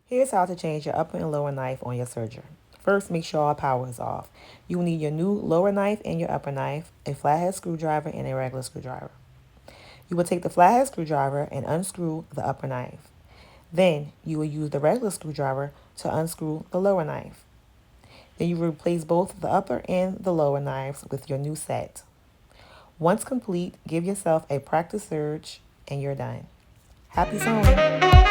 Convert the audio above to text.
Here's how to change your upper and lower knife on your serger. First, make sure all power is off. You will need your new lower knife and your upper knife, a flathead screwdriver, and a regular screwdriver. You will take the flathead screwdriver and unscrew the upper knife. Then, you will use the regular screwdriver to unscrew the lower knife. Then you will replace both the upper and the lower knives with your new set. Once complete, give yourself a practice serge and you're done. Happy sewing!